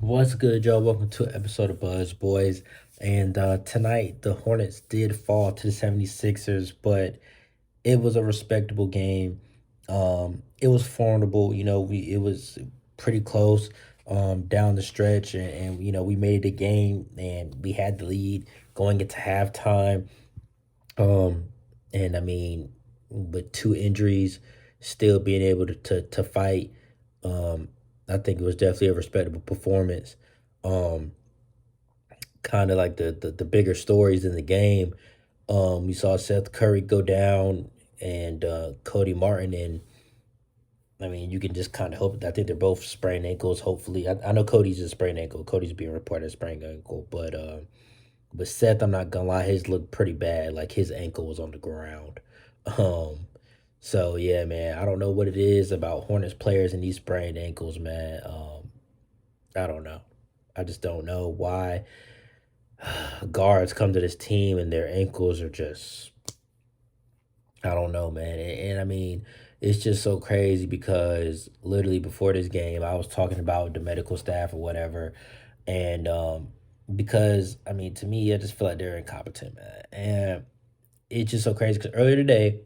What's good, Joe? Welcome to an episode of Buzz Boys. And tonight, the Hornets did fall to the 76ers, but it was a respectable game. It was formidable. It was pretty close down the stretch, and we made the game, and we had the lead going into halftime. Um, and I mean, with two injuries, still being able to fight, um, I think it was definitely a respectable performance. Um, Kind of like the bigger stories in the game. We saw Seth Curry go down and Cody Martin, and I mean, you can just kind of hope. I think they're both sprained ankles. Hopefully, I know Cody's a sprained ankle. Cody's being reported as sprained ankle, but Seth, I'm not gonna lie, his looked pretty bad. Like his ankle was on the ground. Um, so yeah, man, I don't know what it is about Hornets players and these sprained ankles, man. I don't know. I just don't know why guards come to this team and their ankles are just, I don't know, man. And I mean, it's just so crazy because literally before this game, I was talking about the medical staff or whatever, and because I mean, to me, I just feel like they're incompetent, man. And it's just so crazy because earlier today,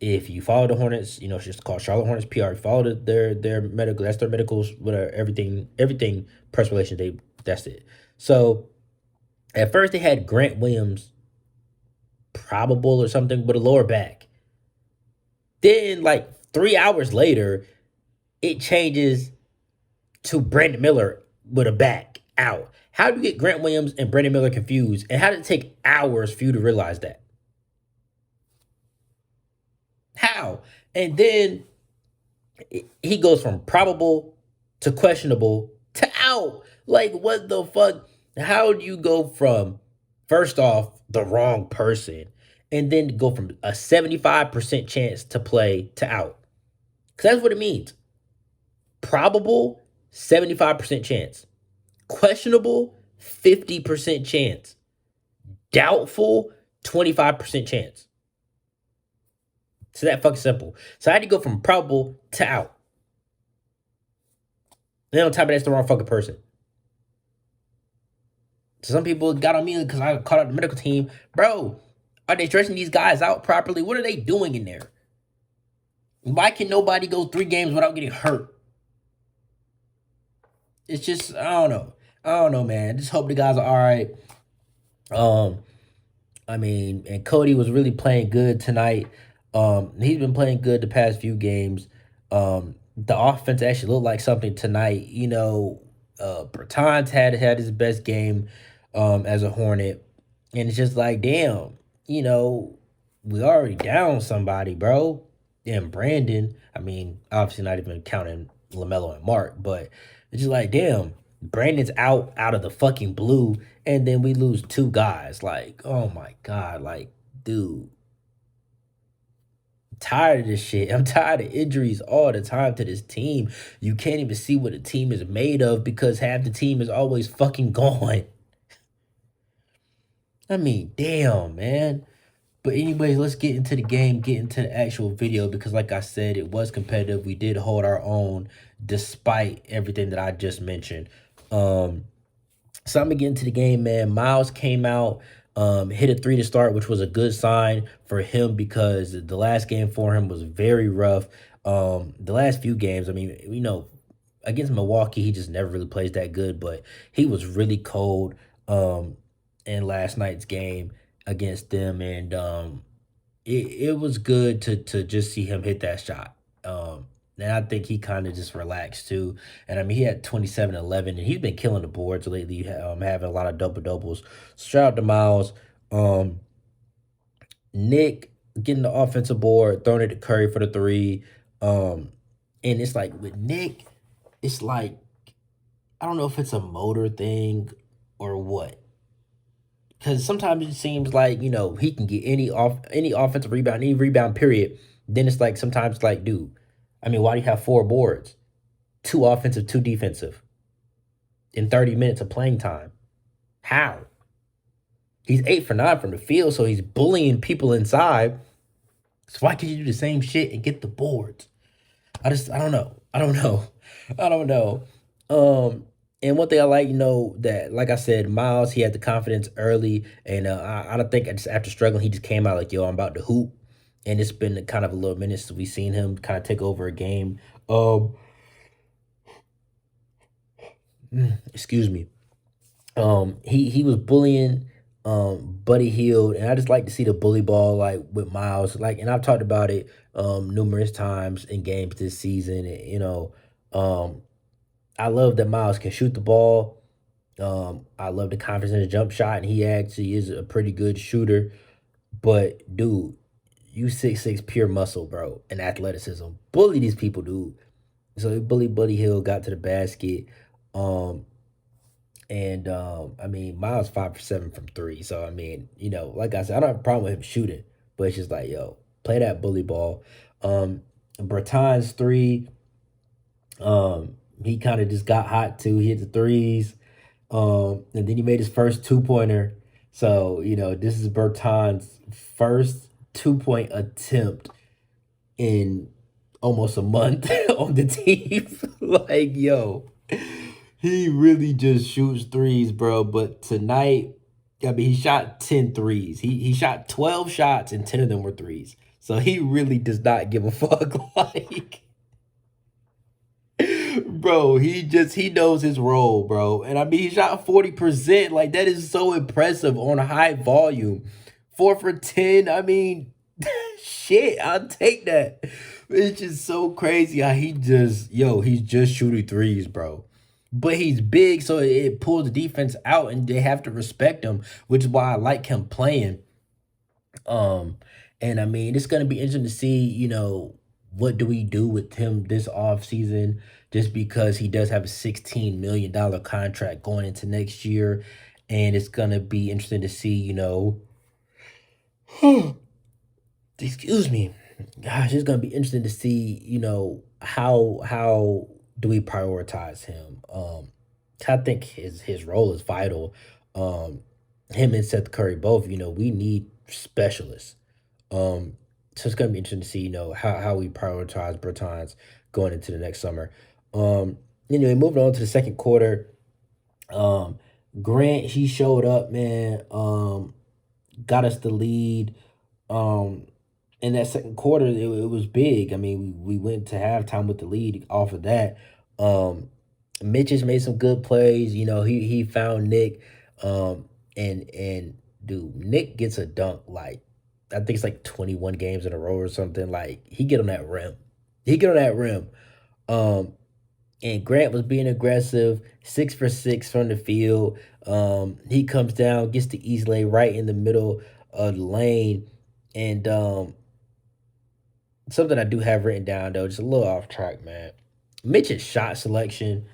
if you follow the Hornets, it's just called Charlotte Hornets PR. Follow their medical. That's their medicals. Whatever, everything press relations. That's it. So at first they had Grant Williams probable or something with a lower back. Then like 3 hours later, it changes to Brandon Miller with a back out. How do you get Grant Williams and Brandon Miller confused? And how did it take hours for you to realize that? How? And then he goes from probable to questionable to out. Like, what the fuck? How do you go from, first off, the wrong person, and then go from a 75% chance to play to out? Because that's what it means. Probable, 75% chance. Questionable, 50% chance. Doubtful, 25% chance. So that fucking simple. So I had to go from probable to out. Then on top of that, it's the wrong fucking person. So some people got on me because I called out the medical team. Bro, are they stretching these guys out properly? What are they doing in there? Why can nobody go 3 games without getting hurt? It's just, I don't know. I don't know, man. Just hope the guys are all right. Um, I mean, and Cody was really playing good tonight. He's been playing good the past few games. The offense actually looked like something tonight. Bertans had his best game as a Hornet, and it's just like, damn, you know, we already down somebody, bro. And Brandon, I mean, obviously not even counting Lamelo and Mark, but it's just like, damn, Brandon's out of the fucking blue, and then we lose two guys. Like, oh my god, like, dude, I'm tired of this shit. I'm tired of injuries all the time to this team. You can't even see what the team is made of because half the team is always fucking gone. I mean, damn, man. But anyways, let's get into the game, get into the actual video because like I said, it was competitive. We did hold our own despite everything that I just mentioned. Um So I'm gonna get into the game, man. Miles came out, hit a three to start, which was a good sign for him because the last game for him was very rough. The last few games, I mean, against Milwaukee, he just never really plays that good, but he was really cold in last night's game against them, and it was good to just see him hit that shot. And I think he kind of just relaxed too. And I mean, he had 27 11, and he's been killing the boards lately, having a lot of double doubles. So shout out to Miles. Um, Nick getting the offensive board, throwing it to Curry for the three. Um, and it's like with Nick, it's like, I don't know if it's a motor thing or what. Because sometimes it seems like he can get any offensive rebound, any rebound period. Then it's like sometimes like, dude, I mean, why do you have four boards, two offensive, two defensive, in 30 minutes of playing time? How? He's 8 for 9 from the field, so he's bullying people inside. So why can't you do the same shit and get the boards? I don't know. I don't know. I don't know. And one thing I like, that like I said, Miles, he had the confidence early, and I don't think just after struggling, he just came out like, "Yo, I'm about to hoop." And it's been kind of a little minute since we've seen him kind of take over a game. Um, excuse me. He was bullying Buddy Hield, and I just like to see the bully ball like with Miles. Like, and I've talked about it numerous times in games this season. Um, I love that Miles can shoot the ball. I love the confidence in the jump shot, and he actually is a pretty good shooter. But dude, you 6'6" pure muscle, bro, and athleticism. Bully these people, dude. So he bullied Buddy Hill, got to the basket. Um, and I mean, Miles 5 for 7 from three. So I mean, like I said, I don't have a problem with him shooting, but it's just like, yo, play that bully ball. Um, Bertans three, he kind of just got hot too. He hit the threes. And then he made his first 2 pointer. So, this is Bertan's first 2 point attempt in almost a month on the team. Like, yo, he really just shoots threes, bro. But tonight, I mean, he shot 10 threes. He shot 12 shots and 10 of them were threes. So he really does not give a fuck. Like, bro, he knows his role, bro. And I mean, he shot 40%. Like, that is so impressive on a high volume. 4 for 10. I mean, shit, I'll take that. It's just so crazy how he's just shooting threes, bro. But he's big, so it pulls the defense out, and they have to respect him, which is why I like him playing. Um, and I mean, it's gonna be interesting to see, what do we do with him this off season, just because he does have a $16 million contract going into next year. And it's gonna be interesting to see, excuse me. Gosh, it's gonna be interesting to see, how do we prioritize him. I think his role is vital. Um, him and Seth Curry both, we need specialists. Um, so it's gonna be interesting to see, how we prioritize Bertans going into the next summer. Moving on to the second quarter. Um, Grant, he showed up, man. Got us the lead. Um, in that second quarter, it was big. I mean, we went to halftime with the lead off of that. Um, Mitch has made some good plays. He found Nick. And dude, Nick gets a dunk like I think it's like 21 games in a row or something. Like he get on that rim. He get on that rim. Um, and Grant was being aggressive, 6 for 6 from the field. He comes down, gets the easy lay right in the middle of the lane. And something I do have written down though, just a little off track, man. Mitch's shot selection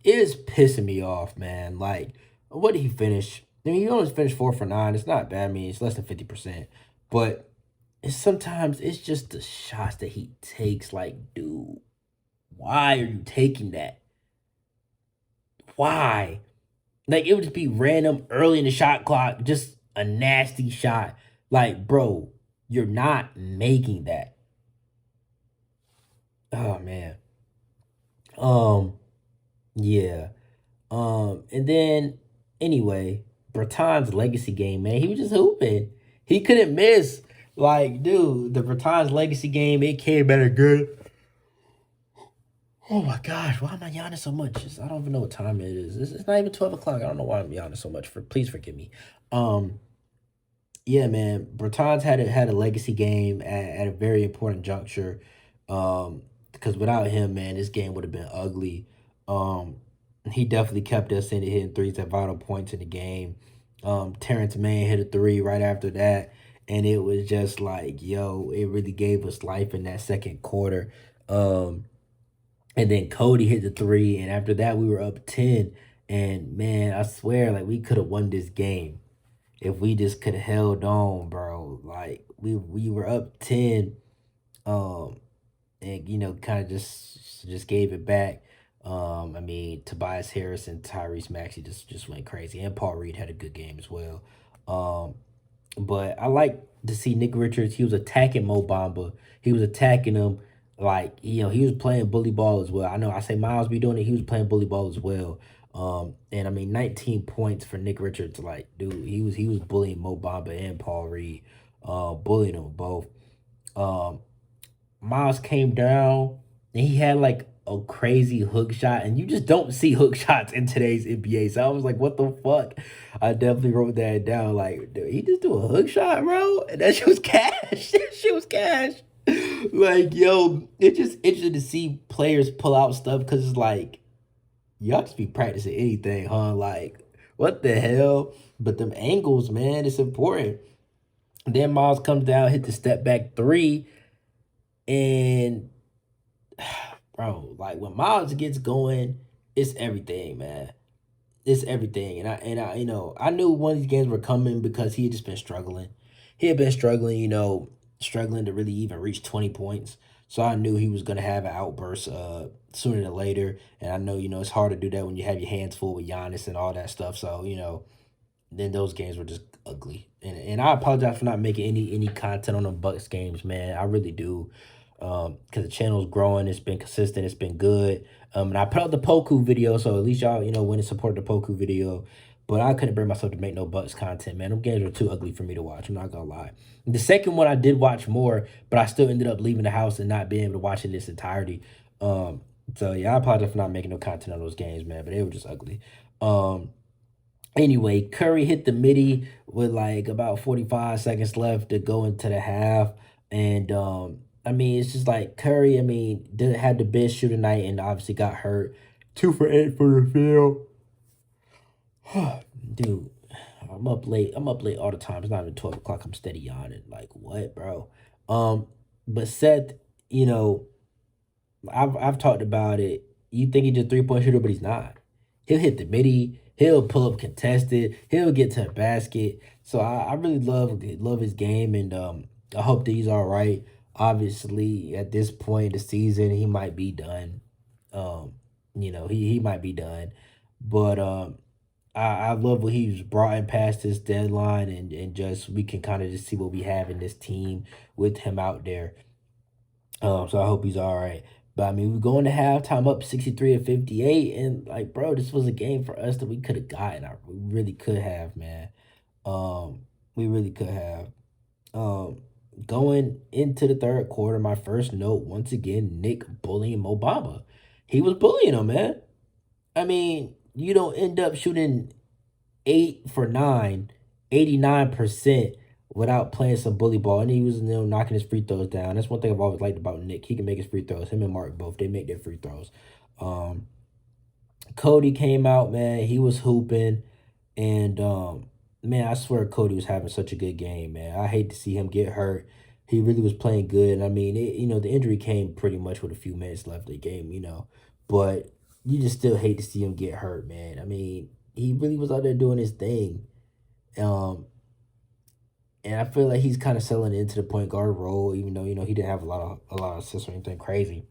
is pissing me off, man. Like, what did he finish? I mean, he only finished 4 for 9. It's not bad. I mean, it's less than 50%. But sometimes it's just the shots that he takes. Like, dude, why are you taking that? Why? Like, it would just be random early in the shot clock, just a nasty shot. Like, bro, you're not making that. Oh man. Um, yeah. And then anyway, Bertan's legacy game, man, he was just hooping. He couldn't miss. Like, dude, the Bertan's legacy game, it came better good. Oh my gosh, why am I yawning so much? I don't even know what time it is. It's not even 12 o'clock. I don't know why I'm yawning so much. Please forgive me. Um, yeah, man, Bertans had a legacy game at a very important juncture. Because without him, man, this game would have been ugly. Um, he definitely kept us in it, hitting threes at vital points in the game. Terrence Mann hit a three right after that, and it was just like, yo, it really gave us life in that second quarter. Um, and then Cody hit the three, and after that, we were up 10. And man, I swear, like we could have won this game if we just could have held on, bro. Like we were up 10, um, and kind of just gave it back. I mean, Tobias Harris and Tyrese Maxey just went crazy, and Paul Reed had a good game as well. Um, but I like to see Nick Richards. He was attacking Mo Bamba. He was attacking him like he was playing bully ball as well. I know I say Miles be doing it. He was playing bully ball as well. And I mean, 19 points for Nick Richards. Like, dude, he was bullying Mo Bamba and Paul Reed, bullying them both. Um, Miles came down and he had like a crazy hook shot, and you just don't see hook shots in today's NBA. So I was like, what the fuck? I definitely wrote that down. Like, dude, he just do a hook shot, bro, and that shit was cash. That shit was cash. Like, yo, it's just interesting to see players pull out stuff because it's like y'all just be practicing anything, huh? Like, what the hell? But them angles, man, it's important. Then Miles comes down, hit the step back three, and bro, like when Miles gets going, it's everything, man. It's everything. And I I knew one of these games were coming because he had just been struggling. He had been struggling, struggling to really even reach 20 points. So I knew he was gonna have an outburst sooner than later. And I know, it's hard to do that when you have your hands full with Giannis and all that stuff. So, then those games were just ugly. And I apologize for not making any content on the Bucks games, man. I really do. Because the channel's growing, it's been consistent, it's been good. And I put out the Poku video, so at least y'all, went and supported the Poku video. But I couldn't bring myself to make no Bucks content, man. Them games were too ugly for me to watch. I'm not gonna lie. The second one I did watch more, but I still ended up leaving the house and not being able to watch it in its entirety. So yeah, I apologize for not making no content on those games, man. But they were just ugly. Um, Anyway, Curry hit the midi with like about 45 seconds left to go into the half. And I mean, it's just like Curry, I mean, did had the best shooting night and obviously got hurt. 2 for 8 for the field. Dude, I'm up late. I'm up late all the time. It's not even 12 o'clock. I'm steady yawning. Like, what, bro? Um, but Seth, you know, I've talked about it. You think he's a 3-point shooter, but he's not. He'll hit the midi. He'll pull up contested. He'll get to the basket. So I really love his game, and I hope that he's all right. Obviously, at this point in the season, he might be done. Um, he might be done, but I love what he's brought in past this deadline, and just we can kind of just see what we have in this team with him out there. So I hope he's all right. But I mean, we're going to halftime up 63-58, and like, bro, this was a game for us that we could have gotten. We really could have, man. Um, we really could have. Um, Going into the third quarter, my first note once again, Nick bullying Mo Bamba. He was bullying him, man. I mean, you don't end up shooting 8 for 9, 89% without playing some bully ball. And he was, knocking his free throws down. That's one thing I've always liked about Nick. He can make his free throws. Him and Mark both, they make their free throws. Um, Cody came out, man. He was hooping. And man, I swear Cody was having such a good game, man. I hate to see him get hurt. He really was playing good. I mean, the injury came pretty much with a few minutes left of the game. But you just still hate to see him get hurt, man. I mean, he really was out there doing his thing. Um, and I feel like he's kind of selling into the point guard role, even though he didn't have a lot of assists or anything crazy.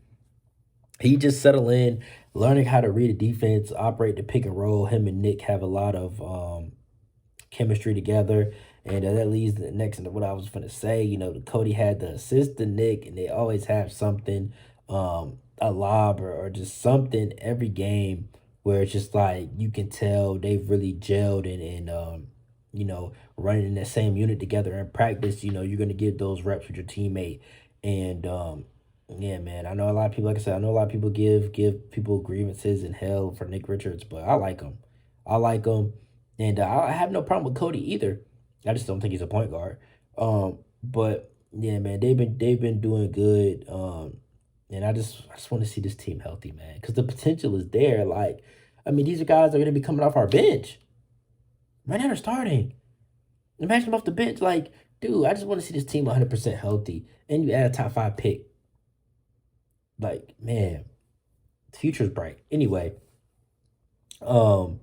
He just settled in, learning how to read a defense, operate the pick and roll. Him and Nick have a lot of chemistry together. And that leads to the next into what I was going to say. Cody had the assist to Nick, and they always have something, a lob or just something every game where it's just like you can tell they've really gelled and running in that same unit together in practice. You're going to get those reps with your teammate. And yeah, man, I know a lot of people, like I said, I know a lot of people give people grievances and hell for Nick Richards, but I like him. I like him. And I have no problem with Cody either. I just don't think he's a point guard. But yeah, man, they've been doing good. And I just want to see this team healthy, man, because the potential is there. Like, I mean, these are guys that are gonna be coming off our bench. Right now they're starting. Imagine them off the bench. Like, dude, I just want to see this team 100% healthy. And you add a top 5 pick. Like, man, the future's bright. Anyway, um,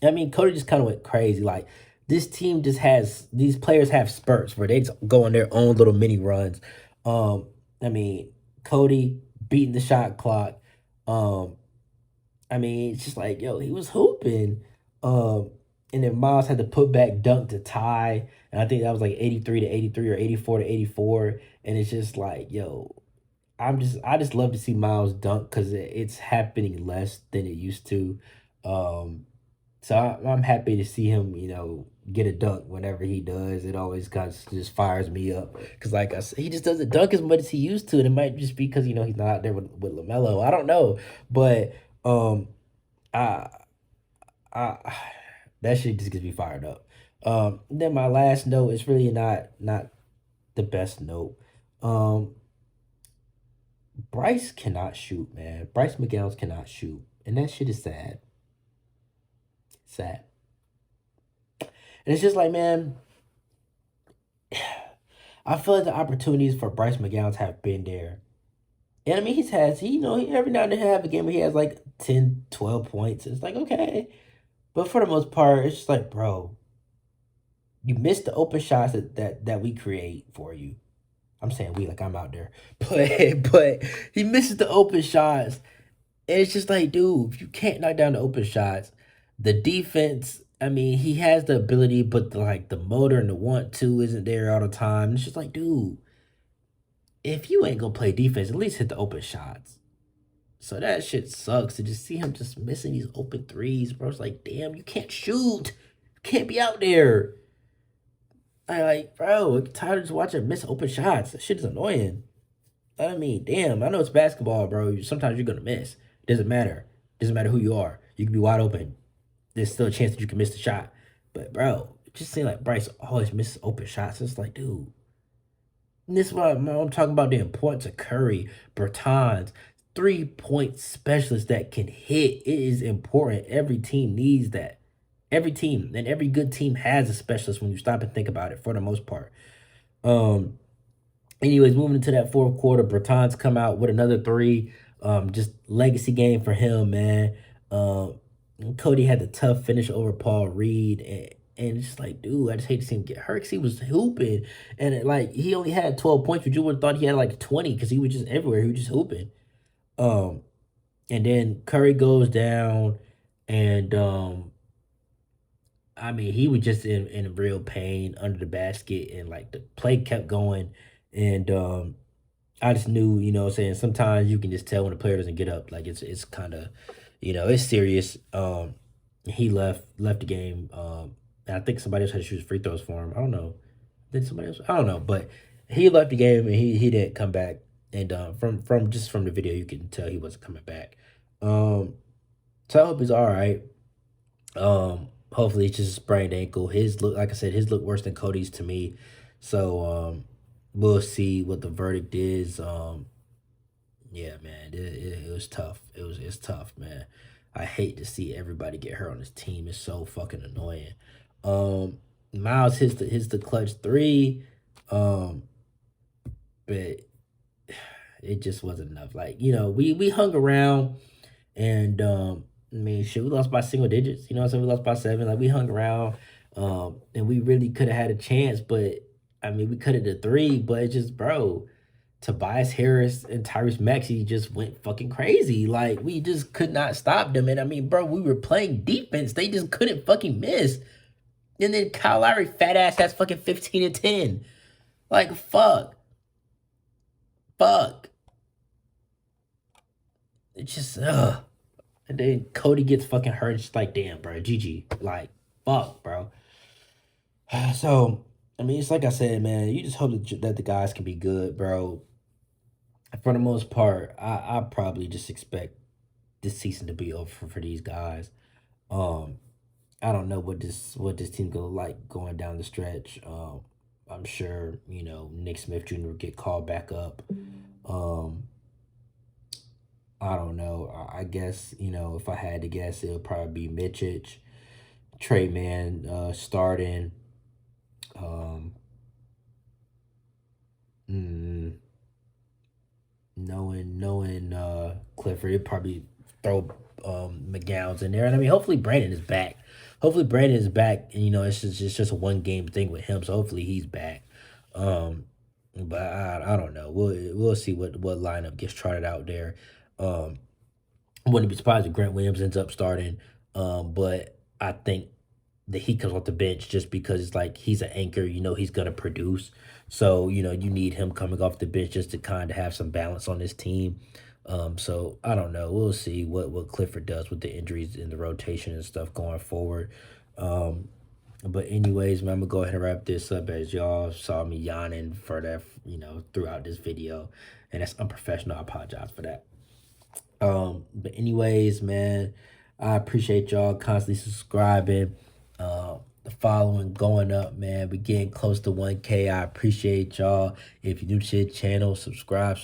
I mean, Cody just kind of went crazy. Like, this team just has these players have spurts where they just go on their own little mini runs. I mean, Cody beating the shot clock. Um, I mean, it's just like, yo, he was hooping. Um, and then Miles had to put back dunk to tie. And I think that was like 83-83 or 84-84. And it's just like, yo, I just love to see Miles dunk because it's happening less than it used to. Um, so I'm happy to see him, get a dunk whenever he does. It always kind of just fires me up because, like I said, he just doesn't dunk as much as he used to, and it might just be because he's not out there with Lamelo. I don't know, but I I that shit just gets me fired up. Then my last note is really not the best note. Um, Bryce cannot shoot, man. Bryce McGowns cannot shoot, and that shit is sad. Sad. And it's just like, man, I feel like the opportunities for Bryce McGowns have been there. And I mean, every now and then have a game where he has like 10, 12 points. It's like, okay. But for the most part, it's just like, bro, you missed the open shots that we create for you. I'm saying we like I'm out there. But he misses the open shots. And it's just like, dude, if you can't knock down the open shots, the defense, I mean, he has the ability, but the motor and the want to isn't there all the time. It's just like, dude, if you ain't gonna play defense, at least hit the open shots. So that shit sucks to just see him just missing these open threes, bro. It's like, damn, you can't shoot. You can't be out there. I like, bro, I'm tired of just watching him miss open shots. That shit is annoying. I mean, damn, I know it's basketball, bro. Sometimes you're gonna miss. Doesn't matter. Doesn't matter who you are. You can be wide open. There's still a chance that you can miss the shot. But bro, it just seems like Bryce always misses open shots. It's like, dude. And this is why I'm talking about the importance of Curry, Bertans, 3-point specialists that can hit. It is important. Every team needs that. Every team and every good team has a specialist when you stop and think about it for the most part. Um, Anyways, moving into that fourth quarter, Bertans come out with another three. Just legacy game for him, man. Um, Cody had the tough finish over Paul Reed, and it's just like, dude, I just hate to see him get hurt because he was hooping, and he only had 12 points, but you would have thought he had like 20 because he was just everywhere. He was just hooping. Um, and then Curry goes down, and I mean, he was just in real pain under the basket, and like the play kept going, and I just knew, what I'm saying, sometimes you can just tell when a player doesn't get up. Like it's kind of, it's serious. He left the game. And I think somebody else had to shoot free throws for him. I don't know. Did somebody else? I don't know, but he left the game and he didn't come back. And from the video, you can tell he wasn't coming back. So I hope he's all right. Hopefully it's just a sprained ankle. His look, like I said, his look worse than Cody's to me. So we'll see what the verdict is. Yeah, man, it was tough. It's tough, man. I hate to see everybody get hurt on this team. It's so fucking annoying. Um, Miles hits the clutch three, um, but it just wasn't enough. Like, we hung around, and I mean, shit, we lost by single digits. You know what I'm saying? We lost by 7. Like, we hung around, and we really could have had a chance, but I mean, we could have did 3, but it just, bro, Tobias Harris and Tyrese Maxey just went fucking crazy. Like, we just could not stop them. And I mean, bro, we were playing defense. They just couldn't fucking miss. And then Kyle Lowry, fat ass, has fucking 15 and 10. Like, fuck. Fuck. It's just, ugh. And then Cody gets fucking hurt. It's just like, damn, bro, GG. Like, fuck, bro. So, I mean, it's like I said, man, you just hope that the guys can be good, bro. For the most part, I probably just expect this season to be over for these guys. Um, I don't know what this team gonna look like going down the stretch. I'm sure Nick Smith Jr. will get called back up. Um, I don't know. I guess if I had to guess, it would probably be Mitchich, Trey Man starting. Um, mm, knowing Clifford, he'd probably throw McGowan's in there, and I mean, hopefully Brandon is back. Hopefully Brandon is back, and it's just a 1 game thing with him. So hopefully he's back. Um, but I don't know. We'll see what lineup gets trotted out there. Um, I wouldn't be surprised if Grant Williams ends up starting. But I think that he comes off the bench just because it's like he's an anchor. He's gonna produce. So you need him coming off the bench just to kind of have some balance on this team. So I don't know. We'll see what Clifford does with the injuries and the rotation and stuff going forward. Um, but anyways, man, I'm gonna go ahead and wrap this up as y'all saw me yawning for that, throughout this video, and that's unprofessional. I apologize for that. But anyways, man, I appreciate y'all constantly subscribing. The following going up, man. We getting close to 1K. I appreciate y'all. If you're new to the channel, subscribe.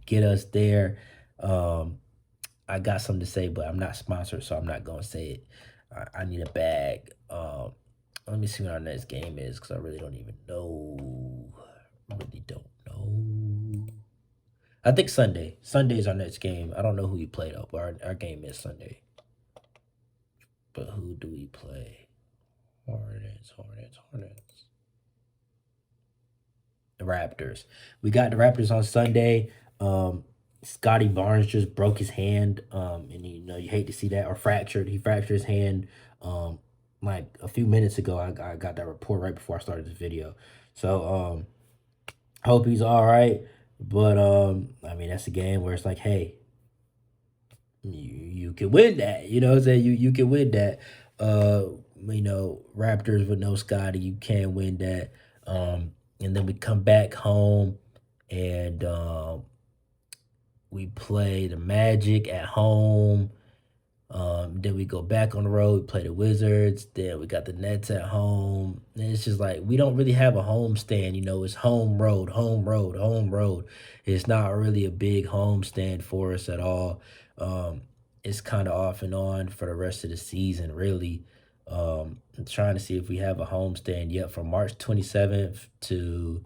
Get us there. Um, I got something to say, but I'm not sponsored, so I'm not gonna say it. I need a bag. Let me see what our next game is, because I really don't even know. Really don't know. I think Sunday. Sunday's our next game. I don't know who we play though, but our game is Sunday. But who do we play? Hornets. The Raptors. We got the Raptors on Sunday. Scotty Barnes just broke his hand. And you hate to see that, or fractured. He fractured his hand. Like a few minutes ago, I got that report right before I started this video. So hope he's all right. But I mean, that's a game where it's like, hey, you can win that. You know what I'm saying? You can win that. Raptors with no Scotty, you can't win that. And then we come back home and we play the Magic at home. Then we go back on the road, we play the Wizards, then we got the Nets at home. And it's just like we don't really have a home stand, it's home road, home road, home road. It's not really a big home stand for us at all. It's kind of off and on for the rest of the season, really. I'm trying to see if we have a home stand yet from March 27th to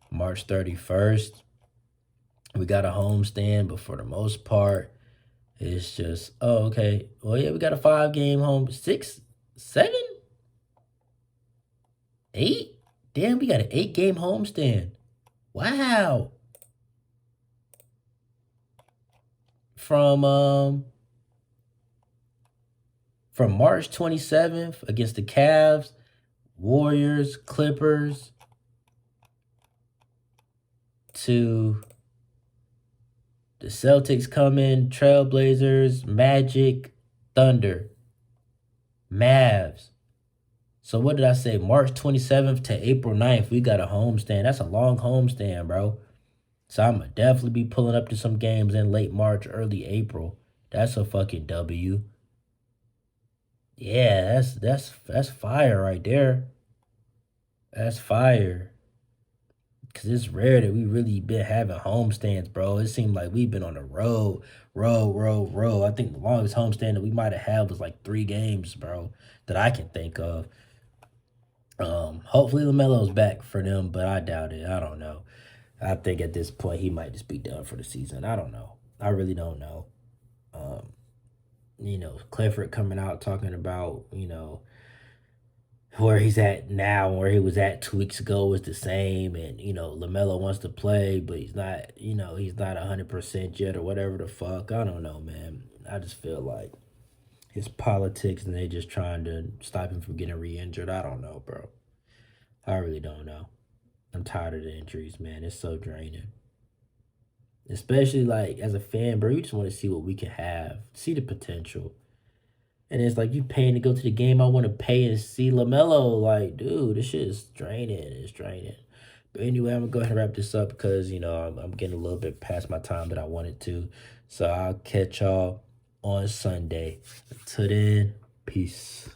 March 31st. We got a home stand, but for the most part, it's just, oh, okay. Well, yeah, we got a 5-game home, 6, 7, 8. Damn, we got an 8-game homestand. Wow. From March 27th against the Cavs, Warriors, Clippers, to the Celtics coming, Trailblazers, Magic, Thunder, Mavs. So what did I say? March 27th to April 9th, we got a homestand. That's a long homestand, bro. So I'm going to definitely be pulling up to some games in late March, early April. That's a fucking W. Yeah, that's fire right there. That's fire. Because it's rare that we really been having homestands, bro. It seemed like we've been on the road. I think the longest homestand that we might have had was like 3 games, bro, that I can think of. Hopefully LaMelo's back for them, but I doubt it. I don't know. I think at this point he might just be done for the season. I don't know. I really don't know. Clifford coming out talking about, where he's at now and where he was at 2 weeks ago is the same. And, LaMelo wants to play, but he's not, he's not 100% yet or whatever the fuck. I don't know, man. I just feel like his politics and they just trying to stop him from getting re-injured. I don't know, bro. I really don't know. I'm tired of the injuries, man. It's so draining. Especially like as a fan, bro, you just want to see what we can have, see the potential. And it's like you paying to go to the game. I want to pay and see LaMelo. Like, dude, this shit is draining. It's draining. But anyway, I'm gonna go ahead and wrap this up because I'm getting a little bit past my time that I wanted to. So I'll catch y'all on Sunday. Until then, peace.